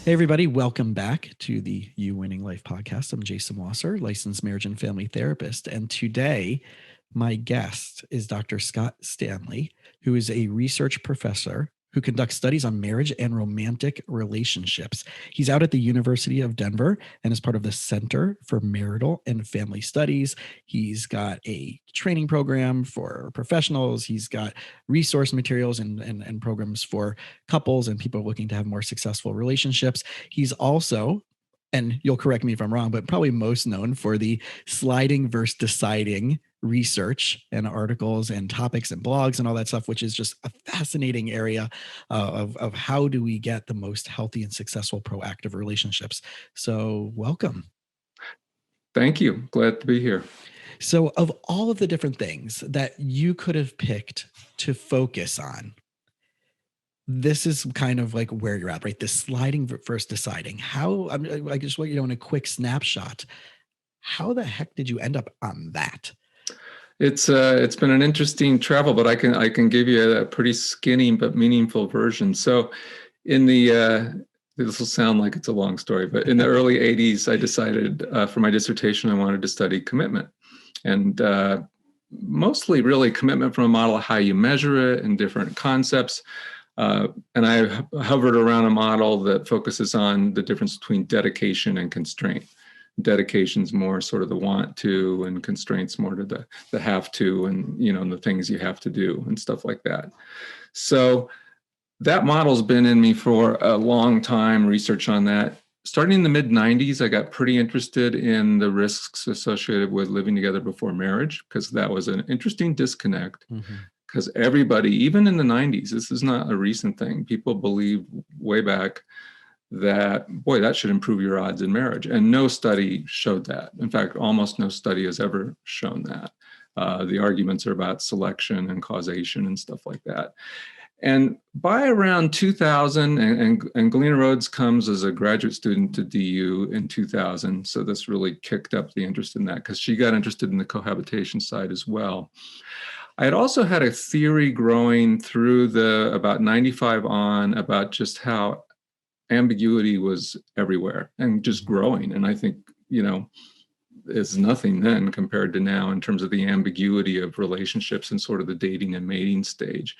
Hey, everybody. Welcome back to the You Winning Life podcast. I'm Jason Wasser, licensed marriage and family therapist. And today, my guest is Dr. Scott Stanley, who is a research professor who conducts studies on marriage and romantic relationships. He's out at the University of Denver and is part of the Center for Marital and Family Studies. He's got a training program for professionals. He's got resource materials and programs for couples and people looking to have more successful relationships. He's also, and you'll correct me if I'm wrong, but probably most known for the sliding versus deciding research and articles and topics and blogs and all that stuff, which is just a fascinating area of how do we get the most healthy and successful proactive relationships. So welcome. Thank you. Glad to be here. So of all of the different things that you could have picked to focus on, this is kind of like where you're at, right? This sliding versus deciding. How, I just want you to know in a quick snapshot, how the heck did you end up on that? It's been an interesting travel, but I can give you a pretty skinny but meaningful version. So in the this will sound like it's a long story, but in the early 80s, I decided for my dissertation I wanted to study commitment, and mostly really commitment from a model of how you measure it and different concepts. And I hovered around a model that focuses on the difference between dedication and constraint. Dedication's more sort of the want to, and constraints more to the have to, and the things you have to do and stuff like that. So that model's been in me for a long time, research on that. Starting in the mid 90s, I got pretty interested in the risks associated with living together before marriage, because that was an interesting disconnect. Because everybody, even in the 90s, this is not a recent thing, people believed way back that, boy, that should improve your odds in marriage. And no study showed that. In fact, almost no study has ever shown that. The arguments are about selection and causation and stuff like that. And by around 2000, and Galena Rhodes comes as a graduate student to DU in 2000. So this really kicked up the interest in that, because she got interested in the cohabitation side as well. I had also had a theory growing through the about 95 on about just how ambiguity was everywhere and just growing. And I think, is nothing then compared to now in terms of the ambiguity of relationships and sort of the dating and mating stage.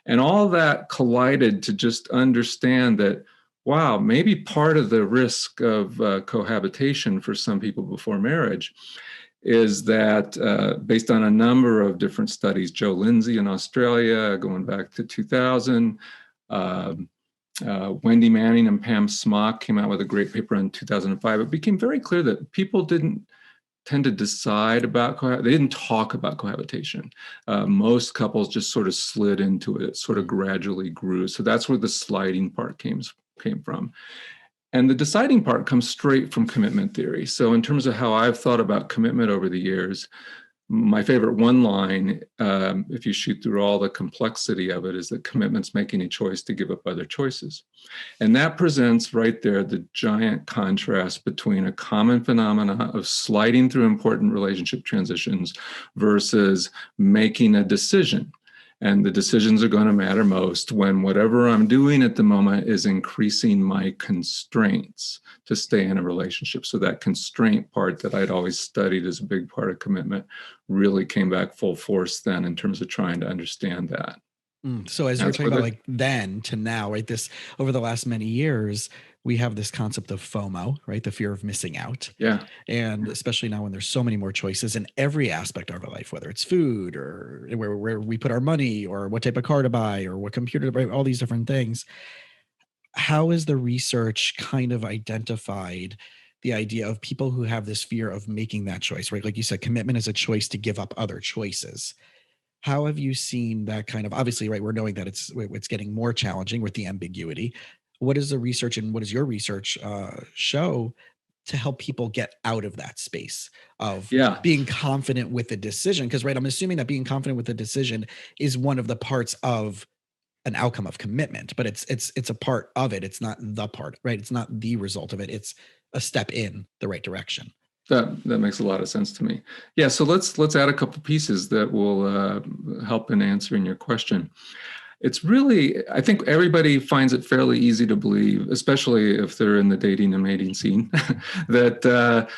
And all that collided to just understand that, wow, maybe part of the risk of cohabitation for some people before marriage is that based on a number of different studies, Joe Lindsay in Australia, going back to 2000, Wendy Manning and Pam Smock came out with a great paper in 2005. It became very clear that people didn't tend to decide about they didn't talk about cohabitation. Most couples just sort of slid into it. It sort of gradually grew. So that's where the sliding part came from. And the deciding part comes straight from commitment theory. So in terms of how I've thought about commitment over the years, my favorite one line, if you shoot through all the complexity of it, is that commitment's making a choice to give up other choices. And that presents right there the giant contrast between a common phenomena of sliding through important relationship transitions versus making a decision. And the decisions are going to matter most when whatever I'm doing at the moment is increasing my constraints to stay in a relationship. So that constraint part that I'd always studied as a big part of commitment really came back full force then in terms of trying to understand that. So as you're talking about like then to now, right, this over the last many years, we have this concept of FOMO, right? The fear of missing out. Yeah. And especially now when there's so many more choices in every aspect of our life, whether it's food or where we put our money or what type of car to buy or what computer to buy, all these different things. How is the research kind of identified the idea of people who have this fear of making that choice, right? Like you said, commitment is a choice to give up other choices. How have you seen that kind of, obviously, right, we're knowing that it's getting more challenging with the ambiguity. What is the research and what does your research show to help people get out of that space of being confident with the decision? Because, right, I'm assuming that being confident with the decision is one of the parts of an outcome of commitment, but it's a part of it. It's not the part, right? It's not the result of it. It's a step in the right direction. That makes a lot of sense to me. Yeah, so let's add a couple pieces that will help in answering your question. it's really, I think everybody finds it fairly easy to believe, especially if they're in the dating and mating scene, that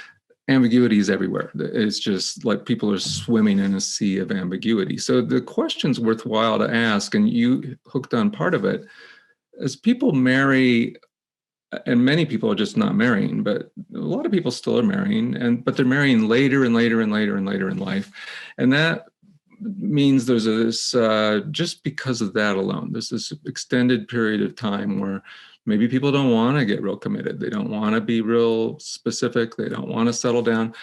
ambiguity is everywhere. It's just like people are swimming in a sea of ambiguity. So the question's worthwhile to ask, and you hooked on part of it. As people marry, and many people are just not marrying, but a lot of people still are marrying, but they're marrying later and later and later and later in life. And that means there's this, just because of that alone, there's this extended period of time where maybe people don't want to get real committed. They don't want to be real specific. They don't want to settle down.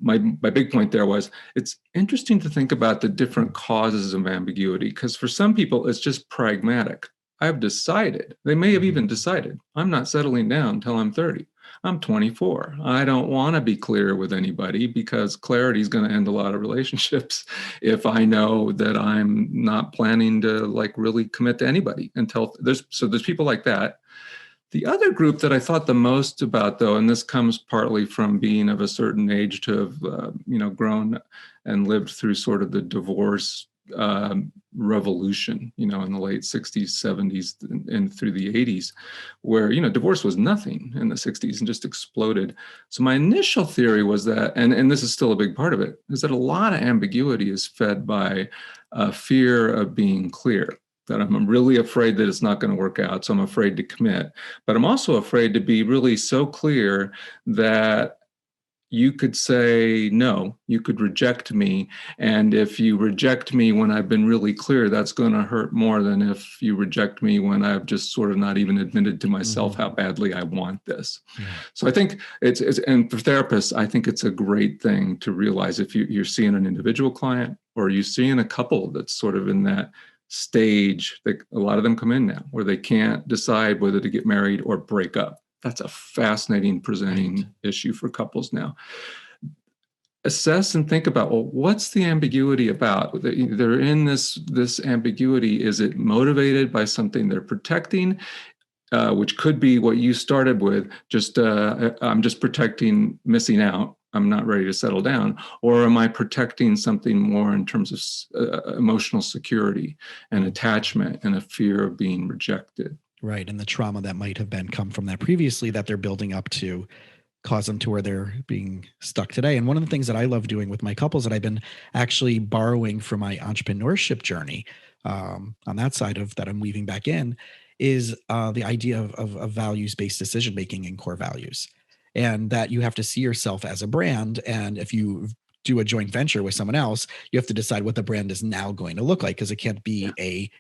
My big point there was, it's interesting to think about the different causes of ambiguity, because for some people, it's just pragmatic. I've decided, they may have even decided, I'm not settling down until I'm 30. I'm 24. I don't want to be clear with anybody, because clarity is going to end a lot of relationships if I know that I'm not planning to like really commit to anybody until there's people like that. The other group that I thought the most about, though, and this comes partly from being of a certain age to have grown and lived through sort of the divorce revolution, in the late 60s, 70s, and through the 80s, where, divorce was nothing in the 60s and just exploded. So my initial theory was that, and this is still a big part of it, is that a lot of ambiguity is fed by fear of being clear. That I'm really afraid that it's not going to work out, so I'm afraid to commit. But I'm also afraid to be really so clear that you could say no, you could reject me. And if you reject me when I've been really clear, that's going to hurt more than if you reject me when I've just sort of not even admitted to myself how badly I want this. Yeah. So I think it's and for therapists, I think it's a great thing to realize if you're seeing an individual client or you're seeing a couple that's sort of in that stage that a lot of them come in now, where they can't decide whether to get married or break up. That's a fascinating presenting issue for couples now. Assess and think about, well, what's the ambiguity about? They're in this ambiguity. Is it motivated by something they're protecting, which could be what you started with, just I'm just protecting missing out. I'm not ready to settle down. Or am I protecting something more in terms of emotional security and attachment and a fear of being rejected? Right. And the trauma that might have come from that previously that they're building up to cause them to where they're being stuck today. And one of the things that I love doing with my couples that I've been actually borrowing from my entrepreneurship journey on that side of that I'm weaving back in is the idea of values-based decision-making and core values. And that you have to see yourself as a brand. And if you do a joint venture with someone else, you have to decide what the brand is now going to look like, because it can't be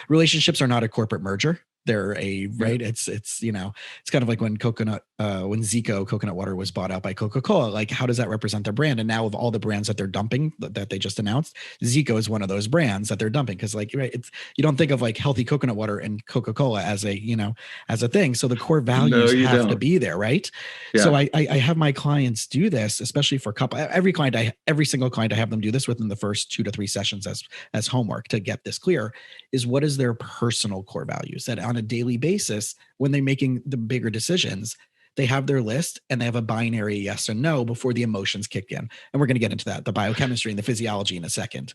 relationships are not a corporate merger. They're right. It's it's kind of like when when Zico coconut water was bought out by Coca-Cola. Like, how does that represent their brand? And now of all the brands that they're dumping that they just announced, Zico is one of those brands that they're dumping, because you don't think of like healthy coconut water and Coca-Cola as a thing. So the core values have to be there, right? Yeah. So I have my clients do this, especially for couple. Every single client I have them do this within the first 2 to 3 sessions as homework to get this clear. Is what is their personal core values that on a daily basis, when they're making the bigger decisions, they have their list and they have a binary yes or no before the emotions kick in. And we're going to get into that, the biochemistry and the physiology in a second,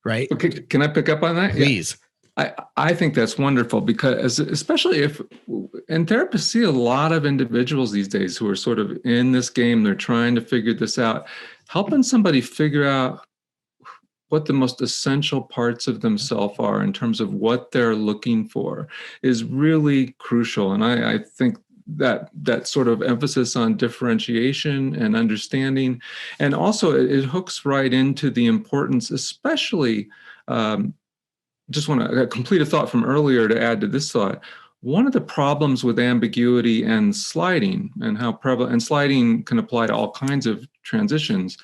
right? Okay, can I pick up on that? Please. Yeah. I think that's wonderful, because especially and therapists see a lot of individuals these days who are sort of in this game, they're trying to figure this out. Helping somebody figure out what the most essential parts of themselves are in terms of what they're looking for is really crucial. And I think that sort of emphasis on differentiation and understanding, and also it hooks right into the importance, especially, just want to complete a thought from earlier to add to this thought. One of the problems with ambiguity and sliding, and how prevalent, and sliding can apply to all kinds of transitions.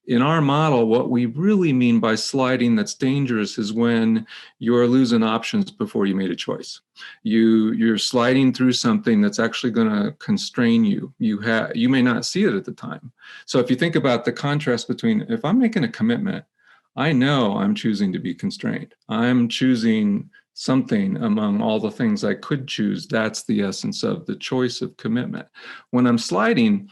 In our model, what we really mean by sliding that's dangerous is when you're losing options before you made a choice. You're sliding through something that's actually going to constrain you. You may not see it at the time. So if you think about the contrast between, if I'm making a commitment, I know I'm choosing to be constrained. I'm choosing something among all the things I could choose. That's the essence of the choice of commitment. When I'm sliding,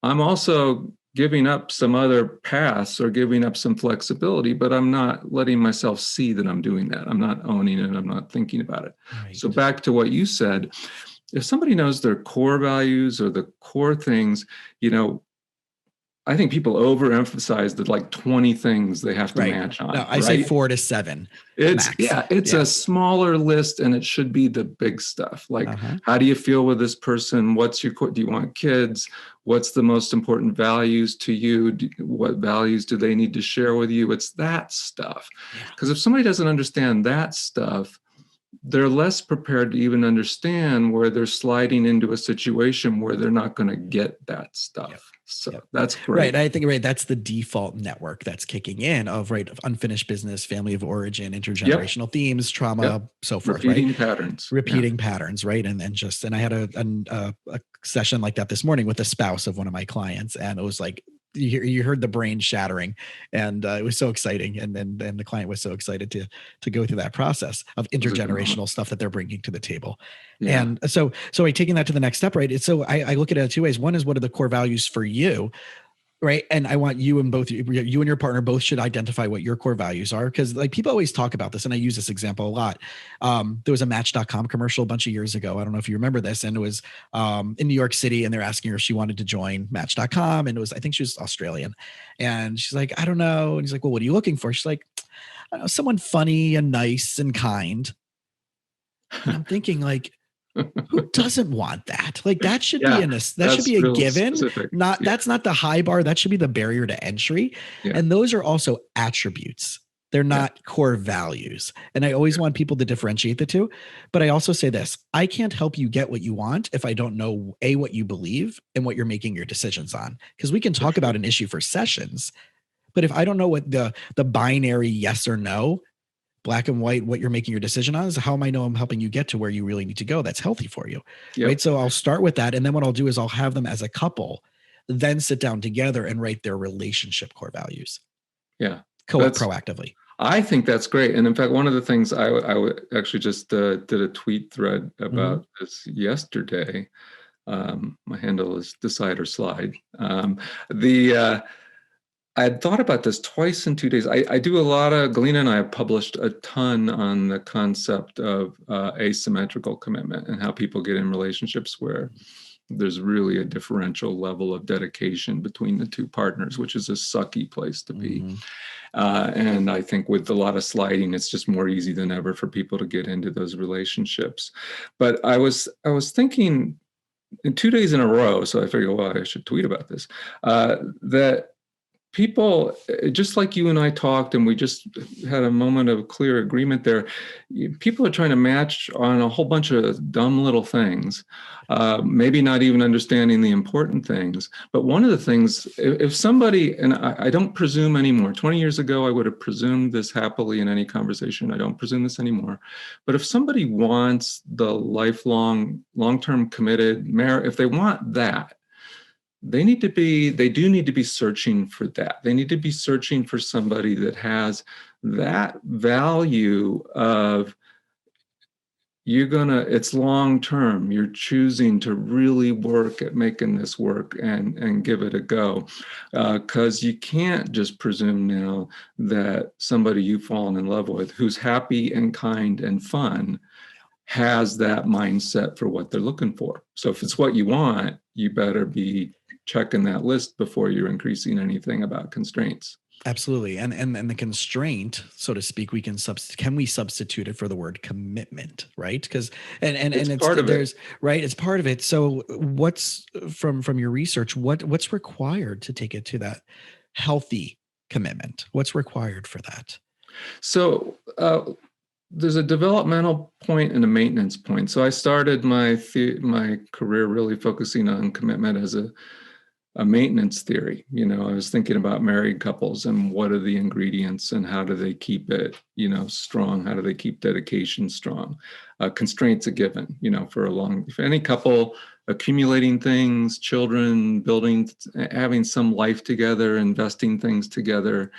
I'm also giving up some other paths or giving up some flexibility, but I'm not letting myself see that I'm doing that. I'm not owning it. I'm not thinking about it. Right. So back to what you said, if somebody knows their core values or the core things, I think people overemphasize the like 20 things they have to match on. No, I say 4 to 7. It's a smaller list, and it should be the big stuff. Like, how do you feel with this person? What's your, do you want kids? What's the most important values to you? What values do they need to share with you? It's that stuff. Because if somebody doesn't understand that stuff, they're less prepared to even understand where they're sliding into a situation where they're not going to get that stuff. So that's great. Right. I think, that's the default network that's kicking in of unfinished business, family of origin, intergenerational themes, trauma, so forth. Repeating patterns. Repeating patterns. Right. And I had a session like that this morning with a spouse of one of my clients. And it was like, you heard the brain shattering, and it was so exciting. And then the client was so excited to go through that process of intergenerational stuff that they're bringing to the table. Yeah. And so I taking that to the next step, right? So I look at it 2 ways. One is, what are the core values for you? Right. And I want you and your partner both should identify what your core values are. Because like people always talk about this, and I use this example a lot. There was a Match.com commercial a bunch of years ago. I don't know if you remember this. And it was in New York City, and they're asking her if she wanted to join Match.com. And I think she was Australian. And she's like, I don't know. And he's like, well, what are you looking for? She's like, I don't know, someone funny and nice and kind. And I'm thinking, like, who doesn't want that? Like, that should be should be a given. That's not the high bar. That should be the barrier to entry. And those are also attributes. They're not core values. And I always want people to differentiate the two. But I also say this: I can't help you get what you want if I don't know what you believe and what you're making your decisions on. Because we can talk about an issue for sessions, but if I don't know what the binary yes or no, black and white, what you're making your decision on, is how am I know I'm helping you get to where you really need to go? That's healthy for you. Right. So I'll start with that. And then what I'll do is I'll have them as a couple, then sit down together and write their relationship core values. Proactively. I think that's great. And in fact, one of the things I actually just did a tweet thread about this yesterday. My handle is Decide or Slide. I had thought about this twice in 2 days. I do a lot of, Galina and I have published a ton on the concept of asymmetrical commitment and how people get in relationships where there's really a differential level of dedication between the two partners, which is a sucky place to be. And I think with a lot of sliding, it's just more easy than ever for people to get into those relationships. But I was thinking in 2 days in a row, so I figured, well, I should tweet about this, that people, just like you and I talked, and we just had a moment of clear agreement there, people are trying to match on a whole bunch of dumb little things, maybe not even understanding the important things. But one of the things, if somebody, and I don't presume anymore, 20 years ago, I would have presumed this happily in any conversation. I don't presume this anymore. But if somebody wants the lifelong, long-term committed marriage, if they want that, they do need to be searching for that. They need to be searching for somebody that has that value of it's long-term. You're choosing to really work at making this work and give it a go. Because you can't just presume now that somebody you've fallen in love with who's happy and kind and fun has that mindset for what they're looking for. So if it's what you want, you better be checking that list before you're increasing anything about constraints. Absolutely. And the constraint, so to speak, we can substitute it for the word commitment, right? Because it's part of it. Right. It's part of it. So what's from your research, what's required to take it to that healthy commitment? What's required for that? So there's a developmental point and a maintenance point. So I started my career really focusing on commitment as a maintenance theory. I was thinking about married couples and what are the ingredients and how do they keep it, strong? How do they keep dedication strong? Constraints a given, if any couple accumulating things, children, building, having some life together, investing things together,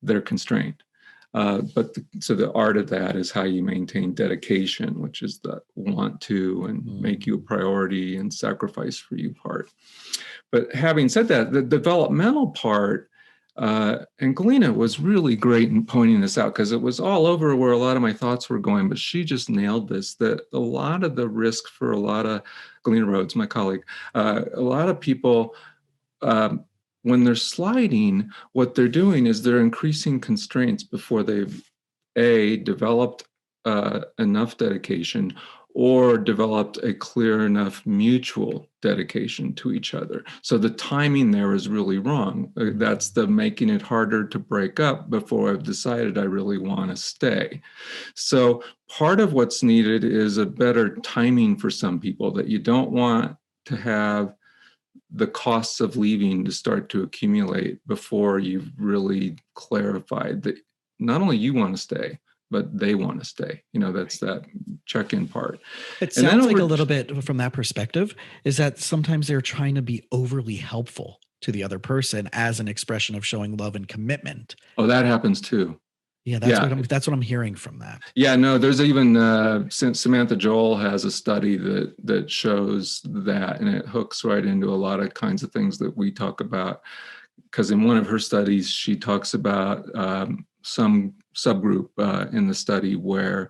they're constrained. So the art of that is how you maintain dedication, which is the want to and make you a priority and sacrifice for you part. But having said that, the developmental part, and Galena was really great in pointing this out because it was all over where a lot of my thoughts were going, but she just nailed this, that a lot of the risk for a lot of, Galena Rhodes, my colleague, a lot of people, when they're sliding, what they're doing is they're increasing constraints before they've developed enough dedication or developed a clear enough mutual dedication to each other. So the timing there is really wrong. That's the making it harder to break up before I've decided I really want to stay. So part of what's needed is a better timing for some people, that you don't want to have the costs of leaving to start to accumulate before you've really clarified that not only you want to stay, but they want to stay. That's that check-in part. It sounds like a little bit from that perspective is that sometimes they're trying to be overly helpful to the other person as an expression of showing love and commitment. Oh, that happens too. Yeah, that's what I'm hearing from that. Yeah, no, there's even Samantha Joel has a study that shows that, and it hooks right into a lot of kinds of things that we talk about. Because in one of her studies, she talks about some subgroup in the study where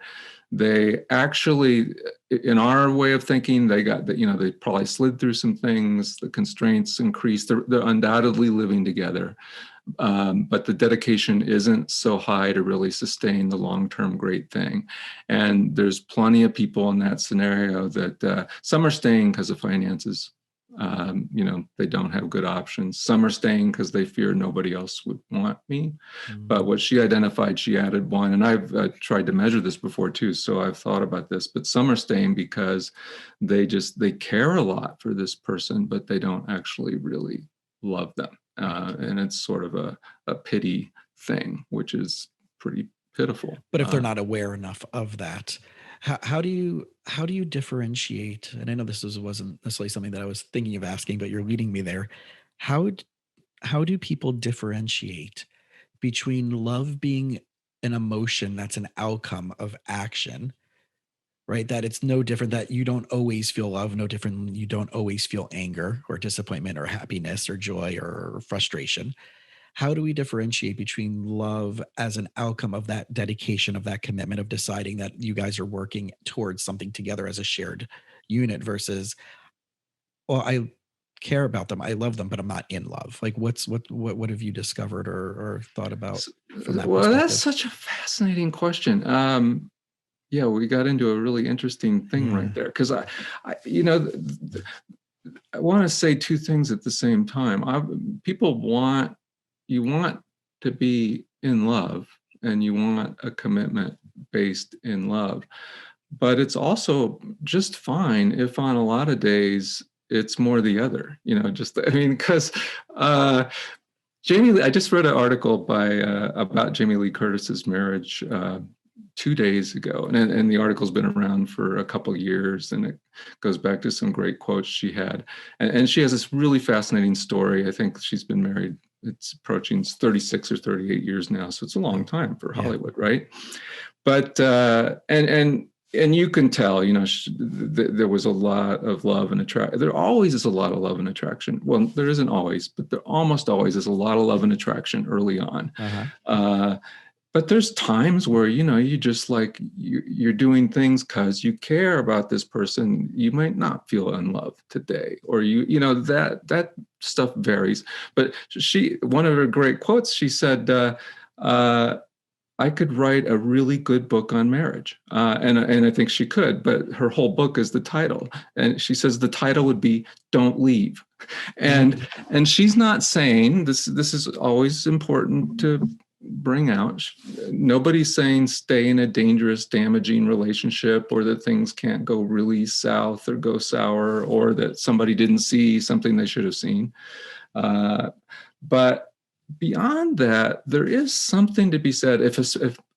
they actually, in our way of thinking, they got that, they probably slid through some things, the constraints increased, they're undoubtedly living together. But the dedication isn't so high to really sustain the long-term great thing. And there's plenty of people in that scenario that some are staying because of finances. They don't have good options. Some are staying because they fear nobody else would want me. But what she identified, she added one, and I've tried to measure this before too, so I've thought about this, but some are staying because they care a lot for this person, but they don't actually really love them. And it's sort of a pity thing, which is pretty pitiful. But if they're not aware enough of that, how do you differentiate? And I know this wasn't necessarily something that I was thinking of asking, but you're leading me there. How do people differentiate between love being an emotion that's an outcome of action, right? That it's no different, that you don't always feel love, no different than you don't always feel anger or disappointment or happiness or joy or frustration. How do we differentiate between love as an outcome of that dedication, of that commitment, of deciding that you guys are working towards something together as a shared unit versus, well, I care about them, I love them, but I'm not in love? Like what have you discovered or thought about from that well, perspective? That's such a fascinating question. Yeah, we got into a really interesting thing right there, because I want to say two things at the same time. You want to be in love, and you want a commitment based in love, but it's also just fine if on a lot of days it's more the other. Because Jamie Lee, I just read an article about Jamie Lee Curtis's marriage 2 days ago, and the article's been around for a couple of years, and it goes back to some great quotes she had, and she has this really fascinating story. I think she's been married, it's approaching 36 or 38 years now, so it's a long time for Hollywood, right? But and you can tell, there was a lot of love and attraction. There always is a lot of love and attraction. Well, there isn't always, but there almost always is a lot of love and attraction early on. But there's times where, you just like, you're doing things because you care about this person. You might not feel in love today, or that stuff varies. But one of her great quotes, she said, I could write a really good book on marriage. And I think she could, but her whole book is the title. And she says the title would be Don't Leave. And she's not saying, this is always important to bring out, nobody's saying stay in a dangerous, damaging relationship, or that things can't go really south or go sour, or that somebody didn't see something they should have seen. But beyond that, there is something to be said. If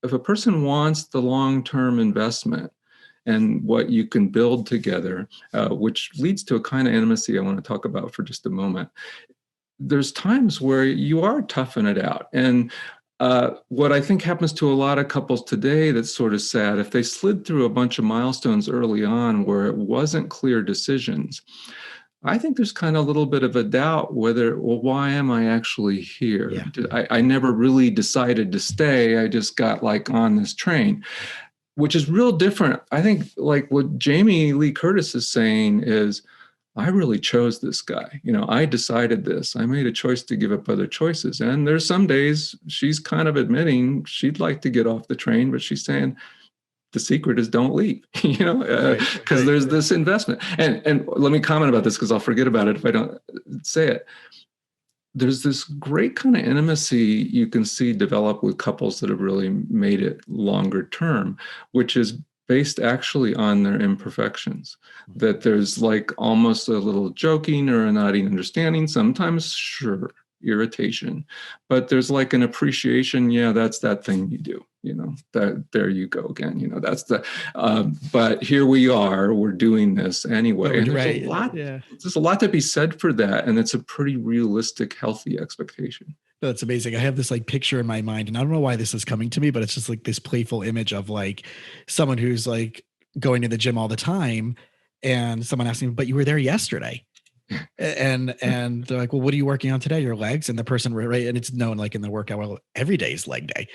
a person wants the long-term investment and what you can build together, which leads to a kind of intimacy I want to talk about for just a moment, there's times where you are toughing it out. And What I think happens to a lot of couples today that's sort of sad, if they slid through a bunch of milestones early on where it wasn't clear decisions, I think there's kind of a little bit of a doubt whether, well, why am I actually here? Yeah. I never really decided to stay. I just got like on this train, which is real different. I think like what Jamie Lee Curtis is saying is, I really chose this guy. I decided this. I made a choice to give up other choices. And there's some days she's kind of admitting she'd like to get off the train, but she's saying the secret is don't leave, because there's this investment. And let me comment about this because I'll forget about it if I don't say it. There's this great kind of intimacy you can see develop with couples that have really made it longer term, which is based actually on their imperfections, that there's like almost a little joking or a nodding understanding, sometimes, sure, irritation, but there's like an appreciation. Yeah, that's that thing you do, that there you go again, that's the, but here we are, we're doing this anyway. And there's a lot to be said for that. And it's a pretty realistic, healthy expectation. That's amazing. I have this like picture in my mind, and I don't know why this is coming to me, but it's just like this playful image of like someone who's like going to the gym all the time, and someone asking, "But you were there yesterday," and they're like, "Well, what are you working on today? Your legs?" And the person, right, and it's known like in the workout, well, every day is leg day,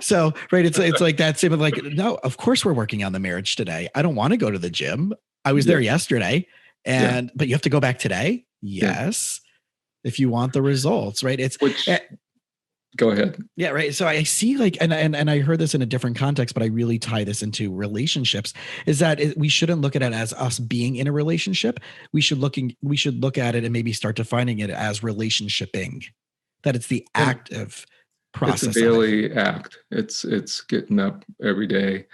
So right, it's like that same like, no, of course we're working on the marriage today. I don't want to go to the gym. I was there yesterday, but you have to go back today. Yes. If you want the results, right? Go ahead. Yeah, right. So I see like, and I heard this in a different context, but I really tie this into relationships, is that we shouldn't look at it as us being in a relationship. We should look at it and maybe start defining it as relationshiping, that it's the active process. It's a daily act. It's getting up every day.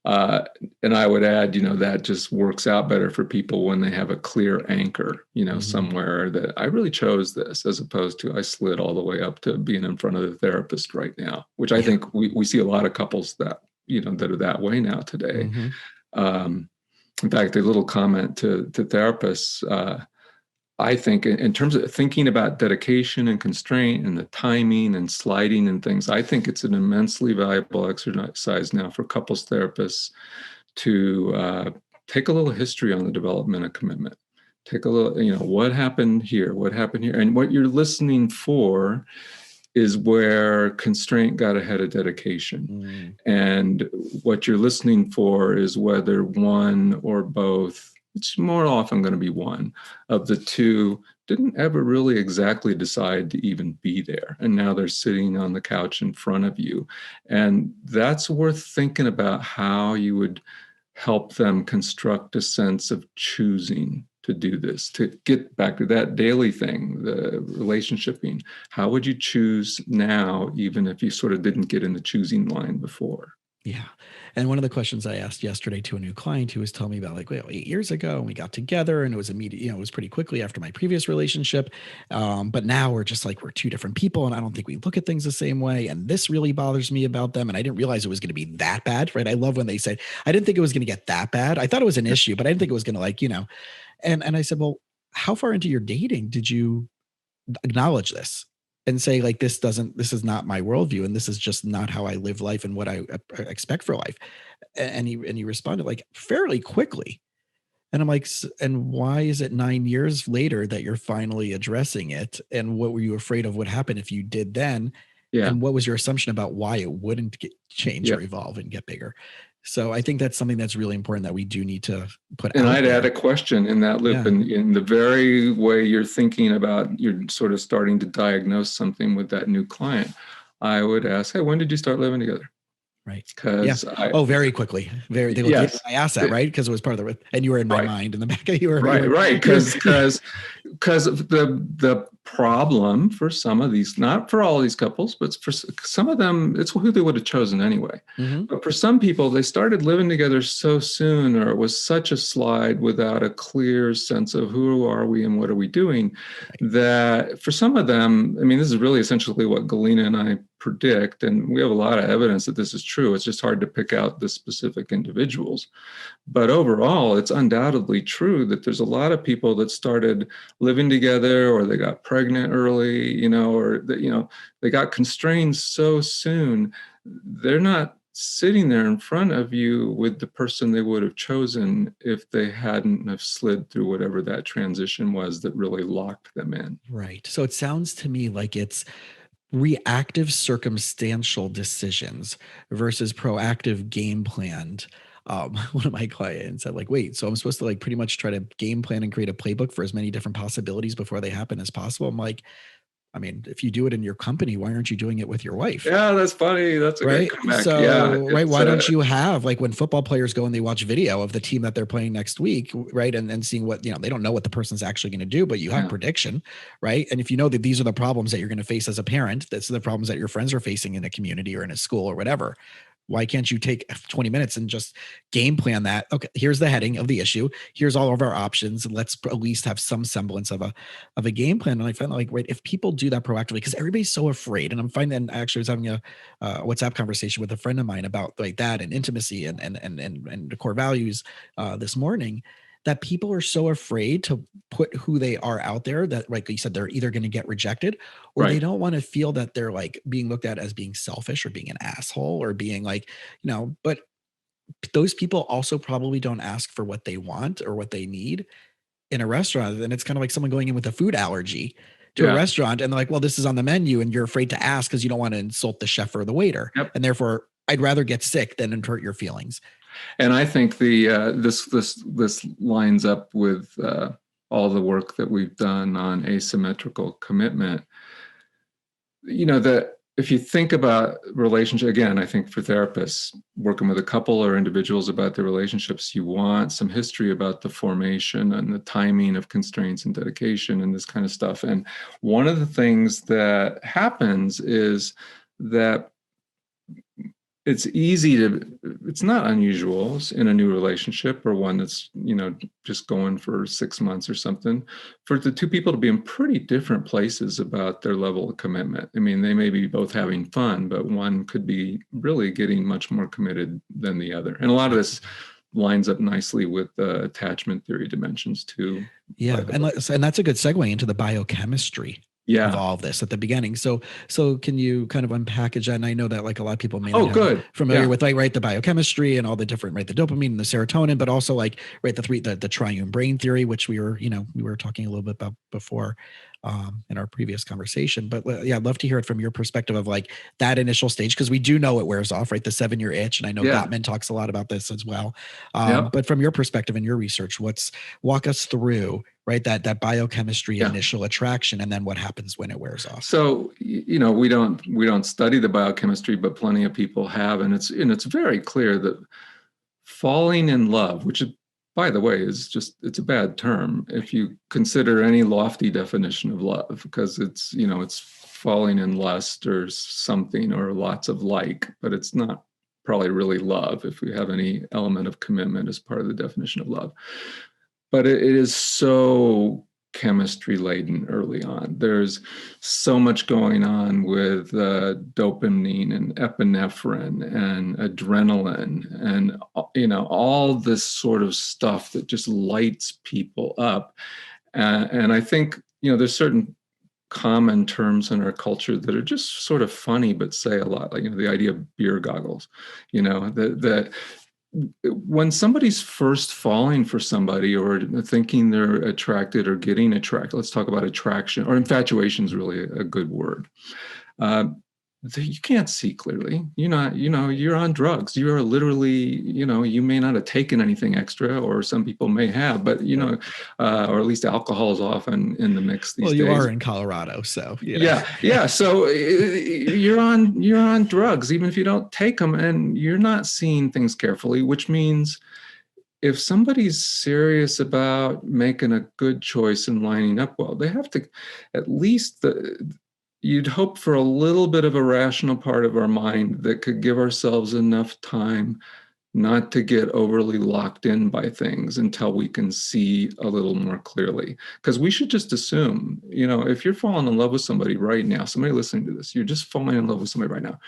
And I would add, that just works out better for people when they have a clear anchor, somewhere that I really chose this, as opposed to I slid all the way up to being in front of the therapist right now, which I think we see a lot of couples that, that are that way now today. In fact, a little comment to therapists, I think in terms of thinking about dedication and constraint and the timing and sliding and things, I think it's an immensely valuable exercise now for couples therapists to take a little history on the development of commitment. Take a little, what happened here? And what you're listening for is where constraint got ahead of dedication. And what you're listening for is whether one or both, it's more often going to be one of the two, didn't ever really exactly decide to even be there. And now they're sitting on the couch in front of you. And that's worth thinking about, how you would help them construct a sense of choosing to do this, to get back to that daily thing, the relationshiping. How would you choose now, even if you sort of didn't get in the choosing line before? Yeah. And one of the questions I asked yesterday to a new client who was telling me about like, 8 years ago, and we got together, and it was immediate, it was pretty quickly after my previous relationship. But now we're just like, we're two different people, and I don't think we look at things the same way. And this really bothers me about them. And I didn't realize it was going to be that bad, right? I love when they say, I didn't think it was going to get that bad. I thought it was an issue, but I didn't think it was going to like, and I said, well, how far into your dating did you acknowledge this? And say like, this is not my worldview, and this is just not how I live life and what I expect for life. And he responded like fairly quickly. And I'm like, and why is it 9 years later that you're finally addressing it? And what were you afraid of would happen if you did then? Yeah. And what was your assumption about why it wouldn't change or evolve and get bigger? So I think that's something that's really important that we do need to put out. And I'd add a question in that loop. And in the very way you're thinking about, you're sort of starting to diagnose something with that new client, I would ask, hey, when did you start living together? Right. Because very quickly. I asked that, right? Because it was part of the, and you were in my mind in the back of your right. Because the problem for some of these, not for all of these couples, but for some of them, it's who they would have chosen anyway. But for some people, they started living together so soon, or it was such a slide without a clear sense of who are we and what are we doing, that for some of them, I mean, this is really essentially what Galina and I predict, and we have a lot of evidence that this is true. It's just hard to pick out the specific individuals. But overall, it's undoubtedly true that there's a lot of people that started living together, or they got pregnant early, or that, they got constrained so soon. They're not sitting there in front of you with the person they would have chosen if they hadn't have slid through whatever that transition was that really locked them in. Right. So it sounds to me like it's reactive circumstantial decisions versus proactive game planned. One of my clients said, like, wait, so I'm supposed to like pretty much try to game plan and create a playbook for as many different possibilities before they happen as possible. I'm like, I mean, if you do it in your company, why aren't you doing it with your wife? Yeah, that's funny. That's a Right. great comeback. So, Yeah, right. Why don't you have, like, when football players go and they watch video of the team that they're playing next week, right? And seeing what, they don't know what the person's actually going to do, but you have prediction, right? And if you know that these are the problems that you're going to face as a parent, that's the problems that your friends are facing in a community or in a school or whatever. Why can't you take 20 minutes and just game plan that? Okay, here's the heading of the issue. Here's all of our options. And let's at least have some semblance of a game plan. And I find like, right, if people do that proactively, because everybody's so afraid. And I'm finding, actually, I was having a WhatsApp conversation with a friend of mine about like that and intimacy and the core values this morning, that people are so afraid to put who they are out there that, like you said, they're either going to get rejected, or they don't want to feel that they're like being looked at as being selfish or being an asshole or being like, but those people also probably don't ask for what they want or what they need in a restaurant. And it's kind of like someone going in with a food allergy to a restaurant and they're like, well, this is on the menu, and you're afraid to ask because you don't want to insult the chef or the waiter. And therefore I'd rather get sick than hurt your feelings. And I think this lines up with all the work that we've done on asymmetrical commitment. That if you think about relationship, again, I think for therapists working with a couple or individuals about their relationships, you want some history about the formation and the timing of constraints and dedication and this kind of stuff. And one of the things that happens is that it's not unusual in a new relationship or one that's, just going for 6 months or something, for the two people to be in pretty different places about their level of commitment. I mean, they may be both having fun, but one could be really getting much more committed than the other. And a lot of this lines up nicely with the attachment theory dimensions too. Yeah. And that's a good segue into the biochemistry of all of this at the beginning. So can you kind of unpackage that? And I know that like a lot of people may not be familiar with like, the biochemistry and all the different, the dopamine and the serotonin, but also like, the triune brain theory, which we were talking a little bit about before in our previous conversation. But I'd love to hear it from your perspective of like that initial stage, because we do know it wears off, right? The 7-year itch. And I know Gottman talks a lot about this as well. But from your perspective and your research, walk us through, right, that biochemistry initial attraction, and then what happens when it wears off. So, we don't study the biochemistry, but plenty of people have, and it's very clear that falling in love, which is, by the way, it's a bad term if you consider any lofty definition of love, because it's falling in lust or something or lots of like, but it's not probably really love if we have any element of commitment as part of the definition of love. But it is so chemistry laden early on. There's so much going on with dopamine and epinephrine and adrenaline and all this sort of stuff that just lights people up. And I think there's certain common terms in our culture that are just sort of funny but say a lot, like the idea of beer goggles. That when somebody's first falling for somebody or thinking they're attracted or getting attracted, let's talk about attraction, or infatuation is really a good word. You can't see clearly. You're on drugs. You are literally, you may not have taken anything extra, or some people may have, but or at least alcohol is often in the mix these days. Well, you are in Colorado, so yeah. So you're on drugs, even if you don't take them, and you're not seeing things carefully, which means if somebody's serious about making a good choice and lining up well, they have to at least you'd hope for a little bit of a rational part of our mind that could give ourselves enough time not to get overly locked in by things until we can see a little more clearly. Because we should just assume, if you're falling in love with somebody right now, somebody listening to this, you're just falling in love with somebody right now,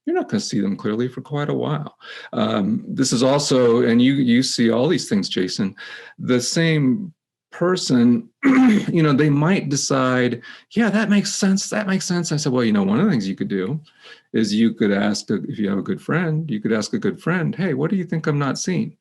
you're not going to see them clearly for quite a while. This is also, and you see all these things, Jason, the same person, they might decide, yeah, that makes sense. That makes sense. I said, well, one of the things you could do is you could ask, if you have a good friend, you could ask a good friend, hey, what do you think I'm not seeing?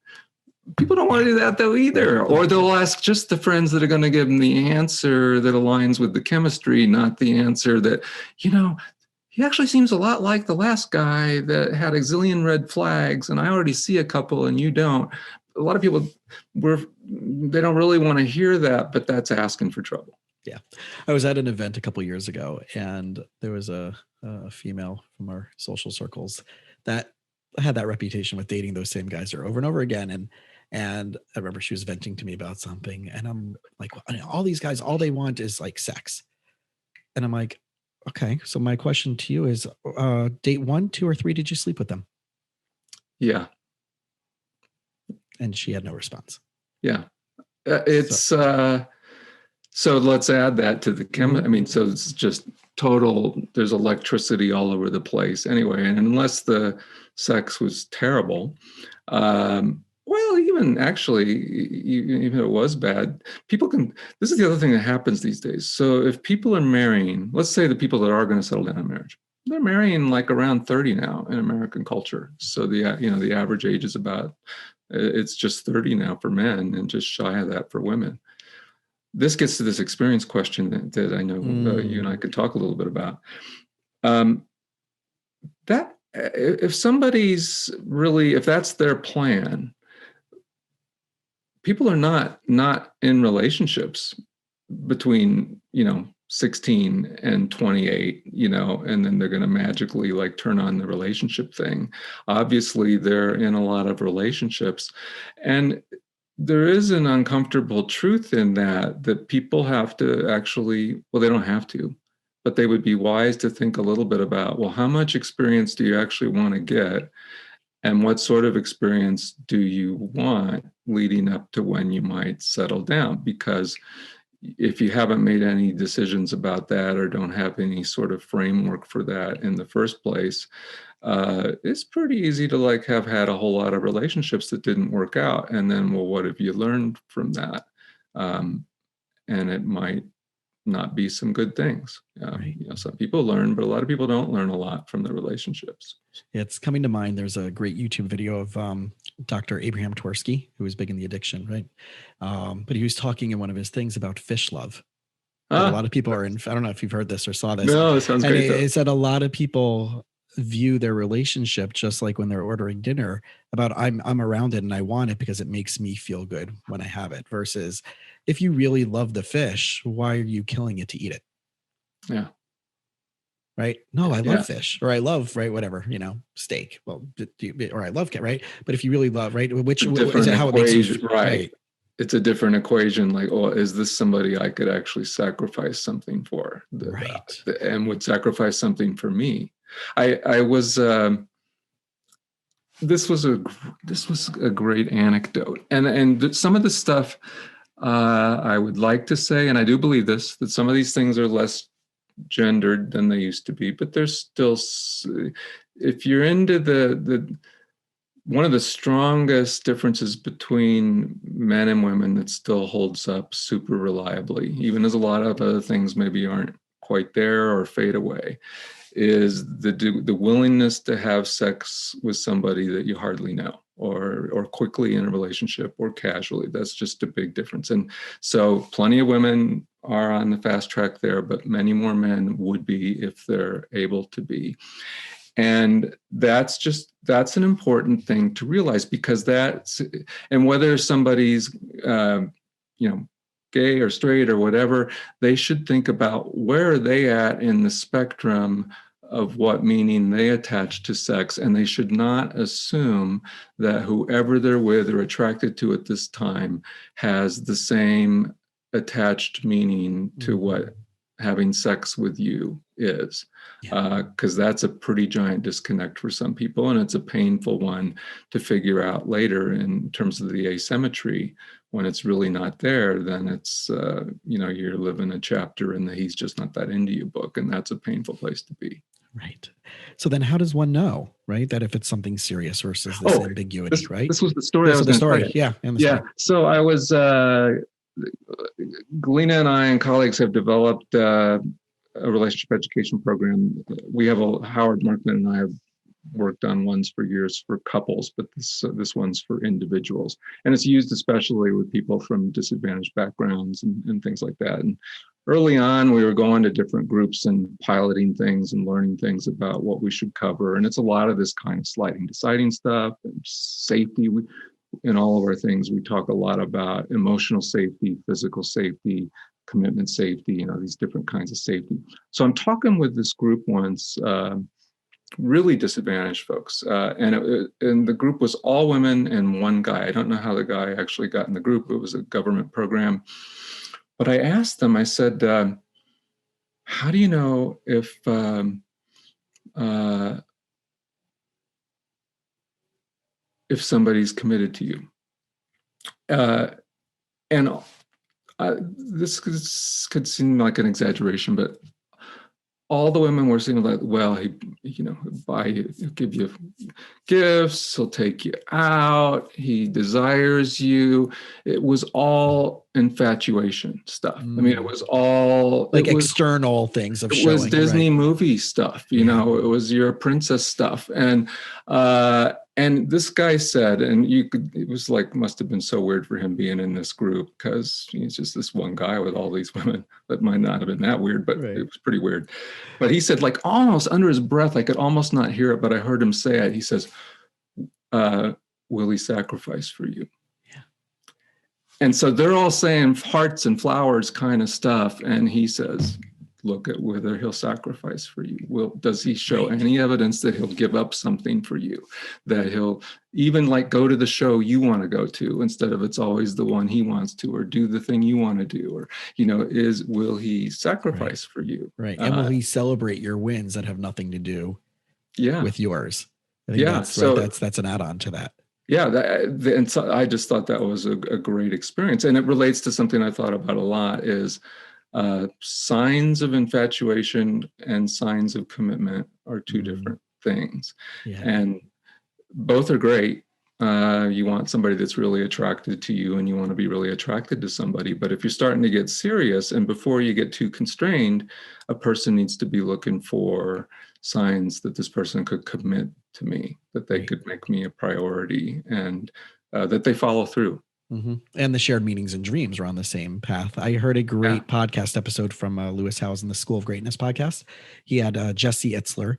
People don't want to do that though either. Or they'll ask just the friends that are going to give them the answer that aligns with the chemistry, not the answer that, he actually seems a lot like the last guy that had a zillion red flags, and I already see a couple and you don't. A lot of people, they don't really want to hear that, but that's asking for trouble. Yeah. I was at an event a couple of years ago, and there was a female from our social circles that had that reputation with dating those same guys over and over again. And I remember she was venting to me about something, and I'm like, well, all these guys, all they want is like sex. And I'm like, okay, so my question to you is, date 1, 2, or 3, did you sleep with them? Yeah. And she had no response. Yeah. So let's add that to the so it's just total, there's electricity all over the place anyway. And unless the sex was terrible, well, even actually, even if it was bad, this is the other thing that happens these days. So if people are marrying, let's say the people that are going to settle down in marriage, they're marrying like around 30 now in American culture. So the average age is it's just 30 now for men and just shy of that for women. This gets to this experience question that I know you and I could talk a little bit about. That if somebody's really, if that's their plan, people are not in relationships between 16 and 28, and then they're going to magically like turn on the relationship thing. Obviously, they're in a lot of relationships, and there is an uncomfortable truth in that people have to actually, well, they don't have to, but they would be wise to think a little bit about, well, how much experience do you actually want to get? And what sort of experience do you want leading up to when you might settle down? Because if you haven't made any decisions about that or don't have any sort of framework for that in the first place, it's pretty easy to like have had a whole lot of relationships that didn't work out. And then, well, what have you learned from that? And it might not be some good things. Right. Some people learn, but a lot of people don't learn a lot from the relationships. It's coming to mind. There's a great YouTube video of Dr. Abraham Tversky, who was big in the addiction, right? But he was talking in one of his things about fish love. A lot of people are in, I don't know if you've heard this or saw this. No, it sounds great. It said a lot of people view their relationship just like when they're ordering dinner about I'm around it and I want it because it makes me feel good when I have it, versus if you really love the fish, why are you killing it to eat it? Yeah. Right. No, I love fish, or I love, right, whatever, steak. Well, or I love cat, right? But if you really love, right, which is it how it makes you, right? It's a different equation. Like, oh, is this somebody I could actually sacrifice something for? Right. And would sacrifice something for me. I was. This was a great anecdote, and some of the stuff I would like to say, and I do believe this, that some of these things are less gendered than they used to be, but there's still, if you're into the one of the strongest differences between men and women that still holds up super reliably, even as a lot of other things maybe aren't quite there or fade away, is the willingness to have sex with somebody that you hardly know, or quickly in a relationship, or casually. That's just a big difference. And so plenty of women are on the fast track there, but many more men would be if they're able to be. And that's an important thing to realize, because and whether somebody's, gay or straight or whatever, they should think about where are they at in the spectrum of what meaning they attach to sex. And they should not assume that whoever they're with or attracted to at this time has the same attached meaning to what having sex with you is, because that's a pretty giant disconnect for some people, and it's a painful one to figure out later in terms of the asymmetry. When it's really not there, then it's you're living a chapter in the "he's just not that into you" book, and that's a painful place to be. Right. So then how does one know, right, that if it's something serious versus this ambiguity, right? This was the story This I was was the going story. to Yeah. Yeah. So I was, Galena and I and colleagues have developed a relationship education program. We have Howard Markman and I have worked on ones for years for couples, but this one's for individuals. And it's used especially with people from disadvantaged backgrounds and things like that. And early on, we were going to different groups and piloting things and learning things about what we should cover. And it's a lot of this kind of sliding deciding stuff and safety. In all of our things, we talk a lot about emotional safety, physical safety, commitment safety, these different kinds of safety. So I'm talking with this group once, really disadvantaged folks. And the group was all women and one guy. I don't know how the guy actually got in the group. It was a government program. But I asked them, I said, how do you know if somebody's committed to you? This could seem like an exaggeration, but all the women were saying like, well, he'll buy you, he'll give you gifts, he'll take you out, he desires you. It was all infatuation stuff. I mean, it was all like external things of showing. It was Disney movie stuff, it was your princess stuff. And this guy said, and it was like, must have been so weird for him being in this group because he's just this one guy with all these women. That might not have been that weird, but It was pretty weird. But he said, like almost under his breath, I could almost not hear it, but I heard him say it. He says, will he sacrifice for you? Yeah. And so they're all saying hearts and flowers kind of stuff. And he says, look at whether he'll sacrifice for you. Does he show any evidence that he'll give up something for you? That he'll even like go to the show you want to go to instead of it's always the one he wants to, or do the thing you want to do, or will he sacrifice for you? Right. And will he celebrate your wins that have nothing to do with yours? I think that's an add-on to that. Yeah, and so I just thought that was a great experience, and it relates to something I thought about a lot is signs of infatuation and signs of commitment are two different things, and both are great. You want somebody that's really attracted to you, and you want to be really attracted to somebody. But if you're starting to get serious, and before you get too constrained, a person needs to be looking for signs that this person could commit to me, that they could make me a priority, and that they follow through. Mm-hmm. And the shared meanings and dreams are on the same path. I heard a great podcast episode from Lewis Howes in the School of Greatness podcast. He had Jesse Itzler,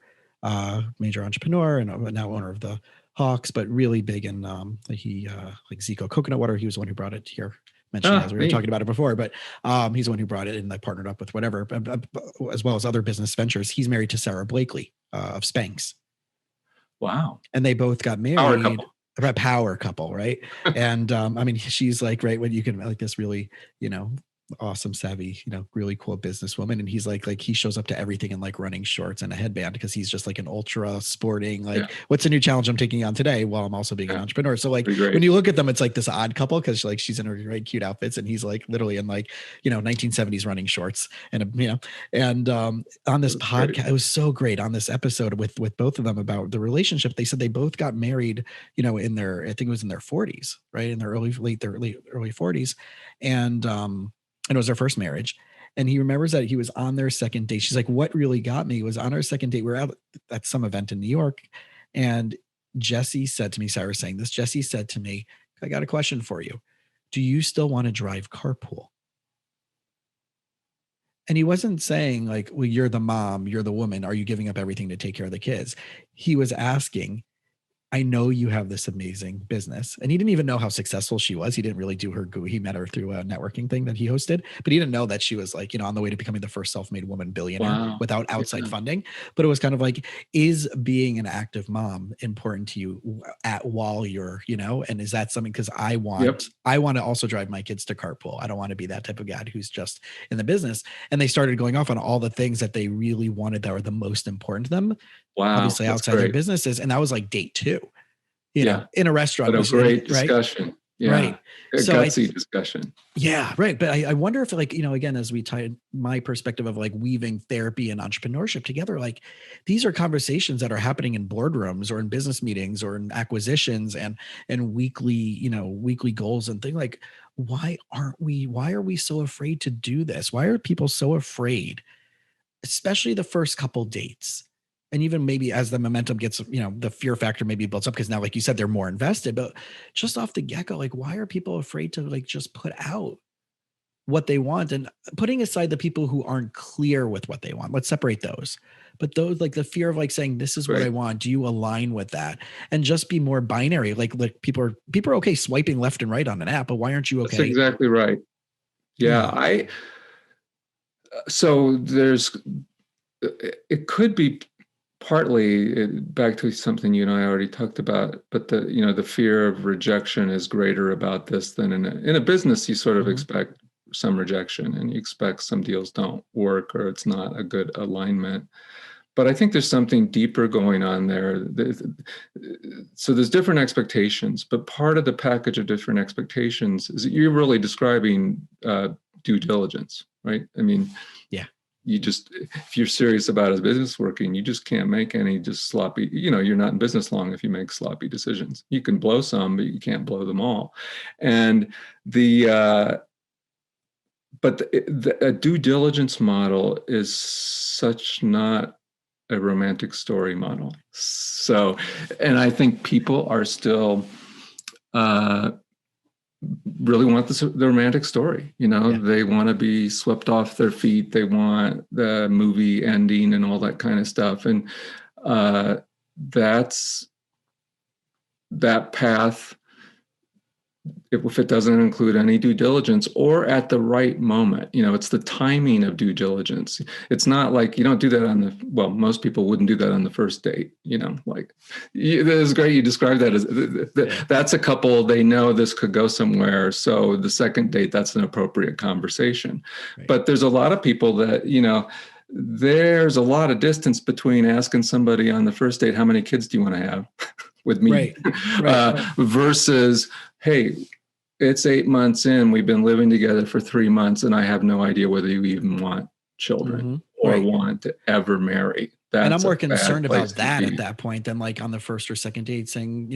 major entrepreneur and now owner of the Hawks, but really big in like Zico coconut water. He was the one who brought it here. Mentioned as we were talking about it before, but he's the one who brought it and I partnered up with whatever, as well as other business ventures. He's married to Sarah Blakely of Spanx. Wow. And they both got married. A power couple, right? And I mean, she's like, right, when you can like this really, awesome, savvy, really cool businesswoman. And he's like he shows up to everything in like running shorts and a headband because he's just like an ultra sporting, what's a new challenge I'm taking on today while I'm also being an entrepreneur. So like when you look at them, it's like this odd couple because like she's in her right cute outfits and he's like literally in like, 1970s running shorts and, on this podcast, it was so great on this episode with both of them about the relationship. They said they both got married, in their, I think it was in their 40s, right? In their early 40s. And it was their first marriage. And he remembers that he was on their second date. She's like, what really got me was on our second date. We're out at some event in New York. And Jesse said to me, Sarah's saying this, Jesse said to me, I got a question for you. Do you still want to drive carpool? And he wasn't saying like, well, you're the mom, you're the woman. Are you giving up everything to take care of the kids? He was asking, I know you have this amazing business. And he didn't even know how successful she was. He didn't really do her GUI. He met her through a networking thing that he hosted, but he didn't know that she was like, on the way to becoming the first self-made woman billionaire Wow. without outside Yeah. funding. But it was kind of like, is being an active mom important to you while you're, and is that something, because I want to also drive my kids to carpool. I don't want to be that type of guy who's just in the business. And they started going off on all the things that they really wanted that were the most important to them. Wow. Obviously outside their businesses. And that was like date 2. In a restaurant. But a great discussion. Right? Yeah. Right. A gutsy discussion. Yeah. Right. But I wonder if again, as we tie my perspective of like weaving therapy and entrepreneurship together, like these are conversations that are happening in boardrooms or in business meetings or in acquisitions and weekly goals and things like, why are we so afraid to do this? Why are people so afraid, especially the first couple dates? And even maybe as the momentum gets, the fear factor maybe builds up because now, like you said, they're more invested. But just off the get-go, like, why are people afraid to like just put out what they want? And putting aside the people who aren't clear with what they want, let's separate those. But those, like the fear of like saying, this is what I want. Do you align with that? And just be more binary. Like people are okay swiping left and right on an app, but why aren't you okay? That's exactly right. Yeah. So it could be partly back to something you and I already talked about, but the fear of rejection is greater about this than in a business. You sort of expect some rejection, and you expect some deals don't work or it's not a good alignment. But I think there's something deeper going on there. So there's different expectations, but part of the package of different expectations is that you're really describing due diligence, right? I mean, you just, if you're serious about a business working, you just can't make any just sloppy, you're not in business long if you make sloppy decisions. You can blow some, but you can't blow them all. And but a due diligence model is such not a romantic story model. So, and I think people are still really want the romantic story. They want to be swept off their feet. They want the movie ending and all that kind of stuff. And that's that path. If it doesn't include any due diligence or at the right moment, it's the timing of due diligence. It's not like you don't do that most people wouldn't do that on the first date, it's great. You described that as that's a couple, they know this could go somewhere. So the second date, that's an appropriate conversation. Right. But there's a lot of people that, there's a lot of distance between asking somebody on the first date, how many kids do you want to have with me? Right. Versus, hey, it's 8 months in, we've been living together for 3 months, and I have no idea whether you even want children or want to ever marry. And I'm more concerned about that at that point than like on the first or second date saying,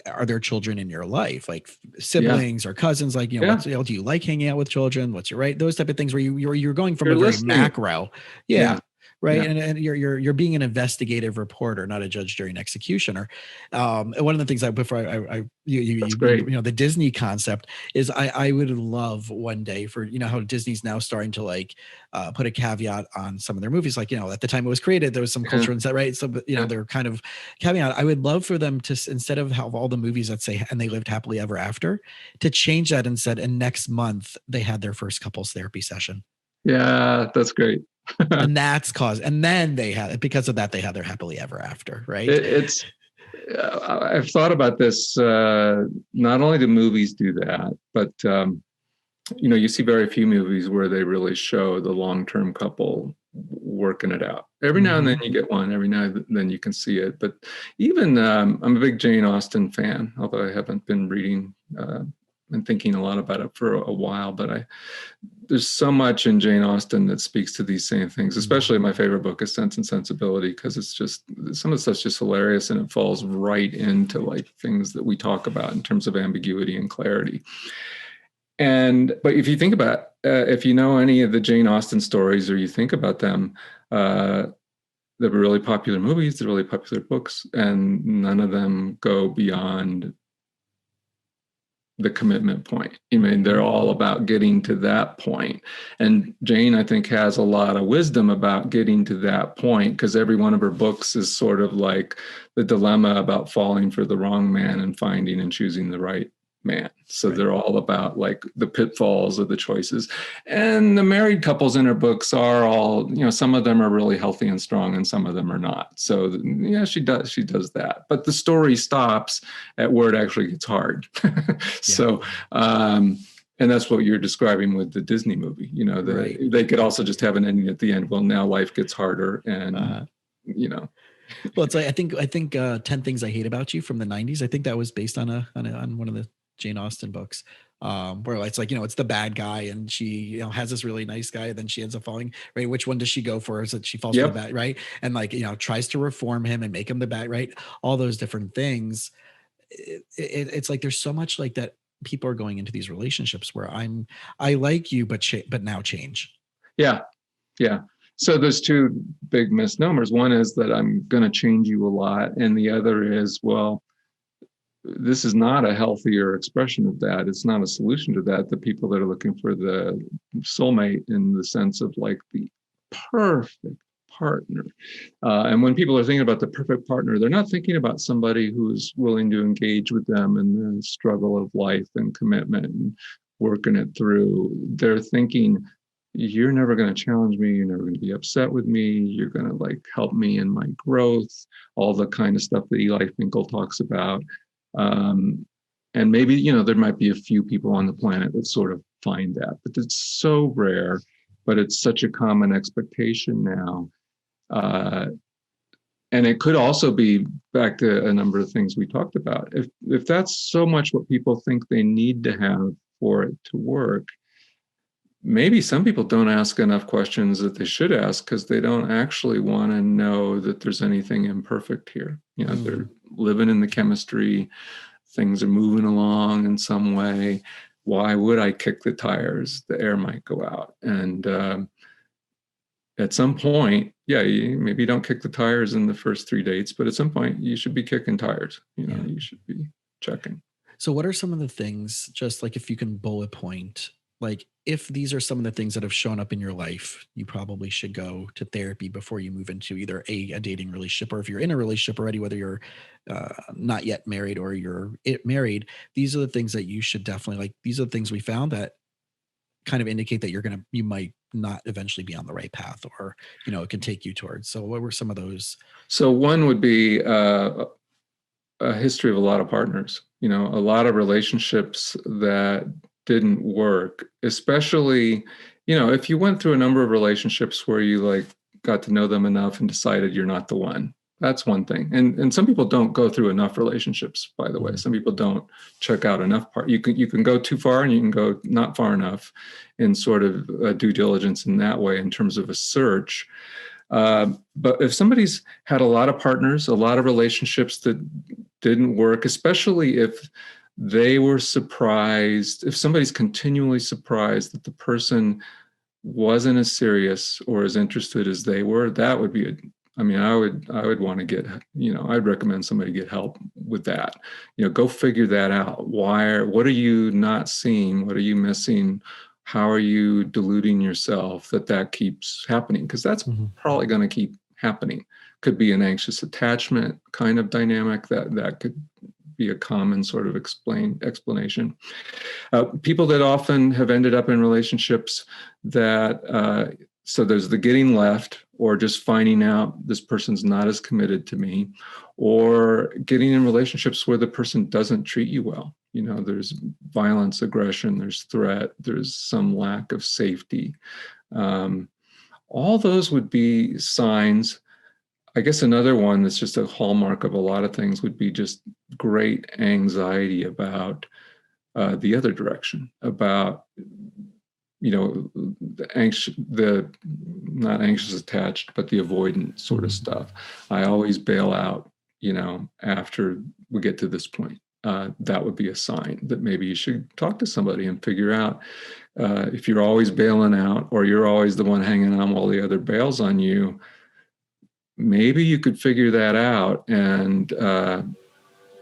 are there children in your life, like siblings or cousins? Like, do you like hanging out with children? What's your right? Those type of things where you're going from a very macro. Yeah. Right. Yeah. And you're being an investigative reporter, not a judge, jury, and executioner. And one of the things the Disney concept is I would love one day for, how Disney's now starting to like put a caveat on some of their movies. Like, at the time it was created, there was some culture and right. So, they're kind of caveat. I would love for them to, instead of have all the movies that say, and they lived happily ever after, to change that and said, and next month they had their first couples therapy session. Yeah, that's great. And that's and then because of that, they had their happily ever after, right? I've thought about this. Not only do movies do that, but you see very few movies where they really show the long-term couple working it out. Every now and then you get one. Every now and then you can see it. But even I'm a big Jane Austen fan, although I haven't been reading and thinking a lot about it for a while. But there's so much in Jane Austen that speaks to these same things. Especially my favorite book is Sense and Sensibility, because it's just, some of the stuff's just hilarious, and it falls right into like things that we talk about in terms of ambiguity and clarity. But if you think about, if you know any of the Jane Austen stories, or you think about them, they're really popular movies, they're really popular books, and none of them go beyond the commitment point. I mean, they're all about getting to that point. And Jane, I think, has a lot of wisdom about getting to that point, because every one of her books is sort of like the dilemma about falling for the wrong man and finding and choosing the right man. So they're all about like the pitfalls of the choices. And the married couples in her books are all, some of them are really healthy and strong and some of them are not. So yeah, she does that. But the story stops at where it actually gets hard. So, and that's what you're describing with the Disney movie. They could also just have an ending at the end. Well, now life gets harder and, Well, it's like, I think 10 Things I Hate About You from the 90s. I think that was based on one of the Jane Austen books, where it's like, it's the bad guy and she, has this really nice guy, and then she ends up falling, right? Which one does she go for? Is it she falls for the bad, right? And like, tries to reform him and make him the bad, right? All those different things. It's like, there's so much like that. People are going into these relationships where I like you, but now change. Yeah. Yeah. So there's two big misnomers. One is that I'm going to change you a lot. And the other is, well, this is not a healthier expression of that. It's not a solution to that. The people that are looking for the soulmate in the sense of like the perfect partner. And when people are thinking about the perfect partner, they're not thinking about somebody who's willing to engage with them in the struggle of life and commitment and working it through. They're thinking, you're never going to challenge me. You're never going to be upset with me. You're going to like help me in my growth, all the kind of stuff that Eli Finkel talks about. And maybe, there might be a few people on the planet that sort of find that, but it's so rare, but it's such a common expectation now. And it could also be back to a number of things we talked about. If that's so much what people think they need to have for it to work, maybe some people don't ask enough questions that they should ask because they don't actually want to know that there's anything imperfect here. They're living in the chemistry, things are moving along in some way. Why would I kick the tires? The air might go out. And at some point, maybe you don't kick the tires in the first 3 dates, but at some point you should be kicking tires. You should be checking. So what are some of the things, just like if you can bullet point, like if these are some of the things that have shown up in your life, you probably should go to therapy before you move into either a dating relationship, or if you're in a relationship already, whether you're not yet married or you're married, these are the things that you should definitely, like, these are the things we found that kind of indicate that you might not eventually be on the right path, or, it can take you towards. So what were some of those? So one would be a history of a lot of partners, a lot of relationships that didn't work, especially, if you went through a number of relationships where you like got to know them enough and decided you're not the one. That's one thing. And some people don't go through enough relationships, by the way. Some people don't check out enough part. You can go too far and you can go not far enough in sort of due diligence in that way in terms of a search. But if somebody's had a lot of partners, a lot of relationships that didn't work, especially if they were surprised, if somebody's continually surprised that the person wasn't as serious or as interested as they were, that would be I would want to get, I'd recommend somebody get help with that. Go figure that out. What are you not seeing? What are you missing? How are you deluding yourself that keeps happening? Because that's probably going to keep happening. Could be an anxious attachment kind of dynamic that could be a common sort of explanation. People that often have ended up in relationships that, so there's the getting left, or just finding out this person's not as committed to me, or getting in relationships where the person doesn't treat you well. There's violence, aggression, there's threat, there's some lack of safety. All those would be signs. I guess another one that's just a hallmark of a lot of things would be just great anxiety about the other direction, about, the not anxious attached, but the avoidant sort of stuff. I always bail out, after we get to this point. That would be a sign that maybe you should talk to somebody and figure out if you're always bailing out, or you're always the one hanging on while the other bails on you. Maybe you could figure that out and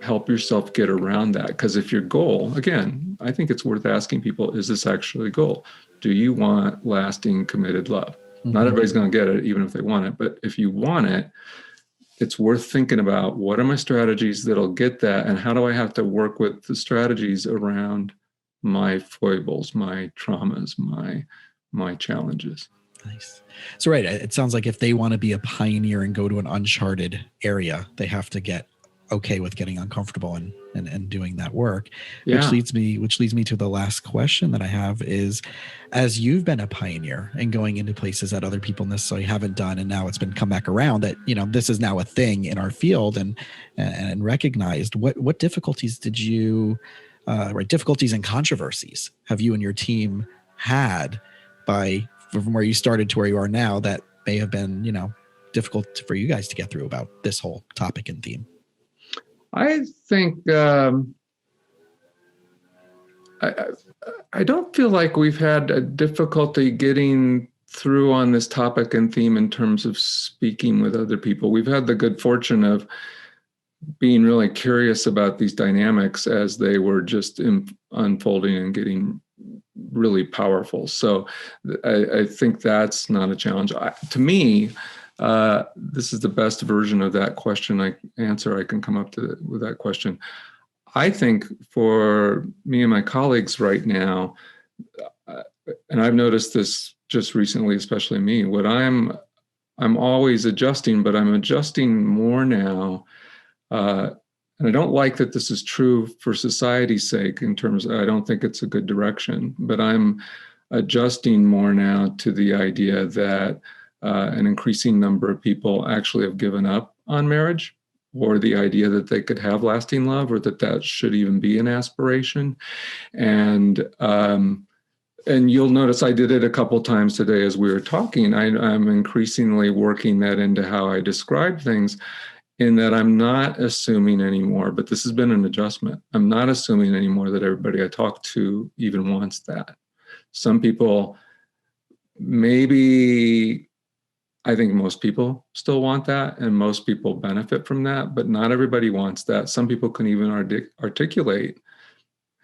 help yourself get around that. Because if your goal, again, I think it's worth asking people, is this actually a goal? Do you want lasting, committed love? Not everybody's going to get it, even if they want it. But if you want it, it's worth thinking about, what are my strategies that'll get that? And how do I have to work with the strategies around my foibles, my traumas, my challenges? Nice. So, right. It sounds like if they want to be a pioneer and go to an uncharted area, they have to get okay with getting uncomfortable and doing that work. Yeah. Which leads me to the last question that I have is, as you've been a pioneer and going into places that other people necessarily haven't done, and now it's been come back around that, this is now a thing in our field and recognized, what difficulties did you, difficulties and controversies have you and your team had from where you started to where you are now that may have been, difficult for you guys to get through about this whole topic and theme? I think I don't feel like we've had a difficulty getting through on this topic and theme in terms of speaking with other people. We've had the good fortune of being really curious about these dynamics as they were just unfolding and getting really powerful. So I think that's not a challenge. To me, this is the best version of that question I can come up to with that question. I think for me and my colleagues right now, and I've noticed this just recently, especially me, I'm always adjusting, but I'm adjusting more now. And I don't like that this is true for society's sake in terms of, I don't think it's a good direction, but I'm adjusting more now to the idea that an increasing number of people actually have given up on marriage, or the idea that they could have lasting love, or that should even be an aspiration. And you'll notice I did it a couple times today as we were talking. I'm increasingly working that into how I describe things, in that I'm not assuming anymore, but this has been an adjustment. I'm not assuming anymore that everybody I talk to even wants that. Some people, maybe, I think most people still want that, and most people benefit from that, but not everybody wants that. Some people can even articulate,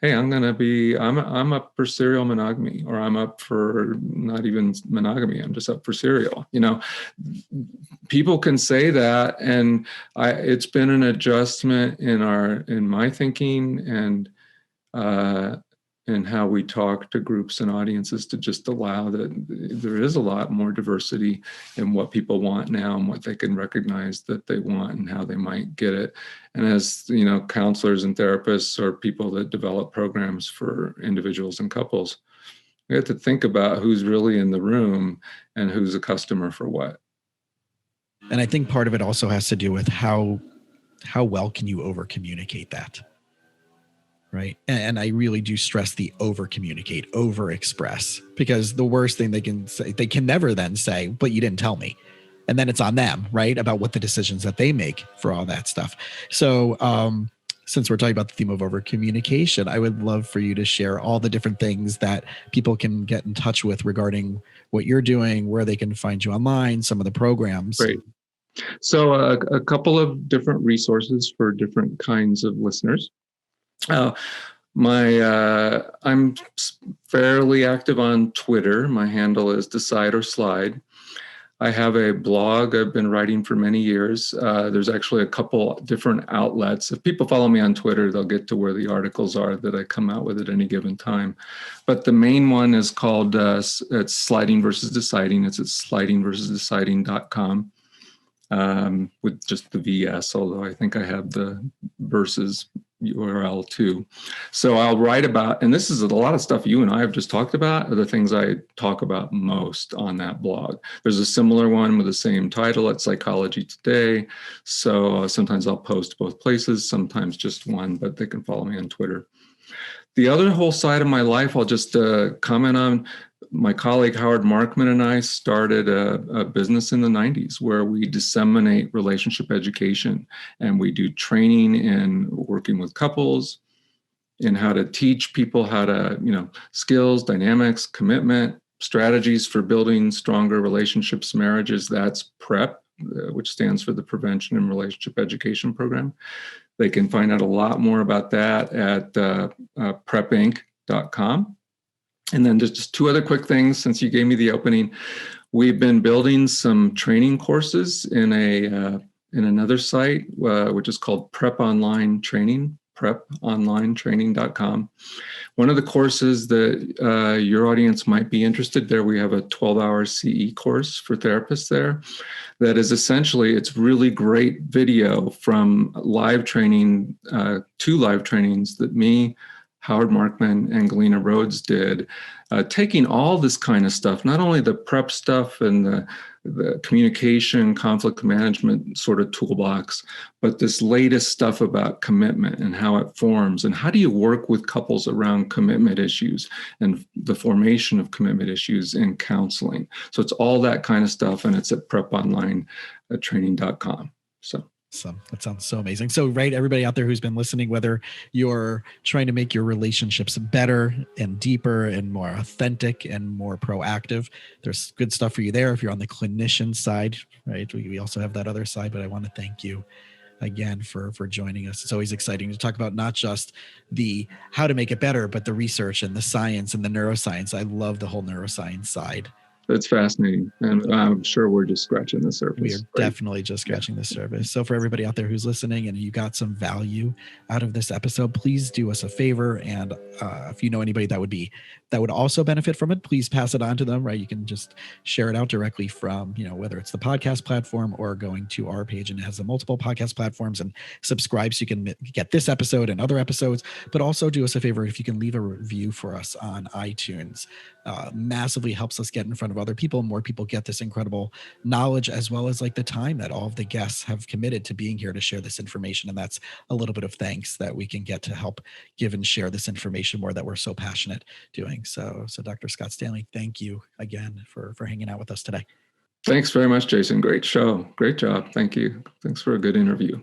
hey, I'm up for serial monogamy, or I'm up for not even monogamy, I'm just up for serial. People can say that, and it's been an adjustment in my thinking and how we talk to groups and audiences, to just allow that there is a lot more diversity in what people want now and what they can recognize that they want and how they might get it. And as counselors and therapists, or people that develop programs for individuals and couples, we have to think about who's really in the room and who's a customer for what. And I think part of it also has to do with how well can you over communicate that. Right. And I really do stress the over communicate, over express, because the worst thing they can say, they can never then say, but you didn't tell me. And then it's on them, right, about what the decisions that they make for all that stuff. So since we're talking about the theme of over communication, I would love for you to share all the different things that people can get in touch with regarding what you're doing, where they can find you online, some of the programs. Great. So a couple of different resources for different kinds of listeners. I'm fairly active on Twitter. My handle is Decide or Slide. I have a blog I've been writing for many years. There's actually a couple different outlets. If people follow me on Twitter, they'll get to where the articles are that I come out with at any given time. But the main one is called it's Sliding versus Deciding. It's at slidingversusdeciding.com. With just the VS, although I think I have the versus URL too. So I'll write about, and this is a lot of stuff you and I have just talked about, are the things I talk about most on that blog. There's a similar one with the same title at Psychology Today. So sometimes I'll post both places, sometimes just one, but they can follow me on Twitter. The other whole side of my life, I'll just comment on. My colleague Howard Markman and I started a business in the 90s where we disseminate relationship education, and we do training in working with couples, in how to teach people how to, skills, dynamics, commitment, strategies for building stronger relationships, marriages. That's PrEP, which stands for the Prevention and Relationship Education Program. They can find out a lot more about that at prepinc.com. And then just two other quick things, since you gave me the opening. We've been building some training courses in another site, which is called Prep Online Training, preponlinetraining.com. One of the courses that your audience might be interested there, we have a 12-hour CE course for therapists there. That is essentially, it's really great video from live training, 2 live trainings that me, Howard Markman, and Galena Rhodes did, taking all this kind of stuff, not only the prep stuff and the communication, conflict management sort of toolbox, but this latest stuff about commitment and how it forms, and how do you work with couples around commitment issues and the formation of commitment issues in counseling. So it's all that kind of stuff, and it's at preponlinetraining.com. So. That sounds so amazing. So, right, everybody out there who's been listening, whether you're trying to make your relationships better and deeper and more authentic and more proactive, there's good stuff for you there. If you're on the clinician side, right, we also have that other side. But I want to thank you again for joining us. It's always exciting to talk about not just the how to make it better, but the research and the science and the neuroscience. I love the whole neuroscience side. That's fascinating. And I'm sure we're just scratching the surface. We are definitely just scratching the surface. So for everybody out there who's listening and you got some value out of this episode, please do us a favor. And if you know anybody that would also benefit from it, please pass it on to them, right? You can just share it out directly from, whether it's the podcast platform or going to our page, and it has the multiple podcast platforms, and subscribe so you can get this episode and other episodes. But also do us a favor, if you can leave a review for us on iTunes. Massively helps us get in front of other people. More people get this incredible knowledge, as well as like the time that all of the guests have committed to being here to share this information. And that's a little bit of thanks that we can get to help give and share this information more that we're so passionate doing. So Dr. Scott Stanley, thank you again for hanging out with us today. Thanks very much, Jason. Great show. Great job. Thank you. Thanks for a good interview.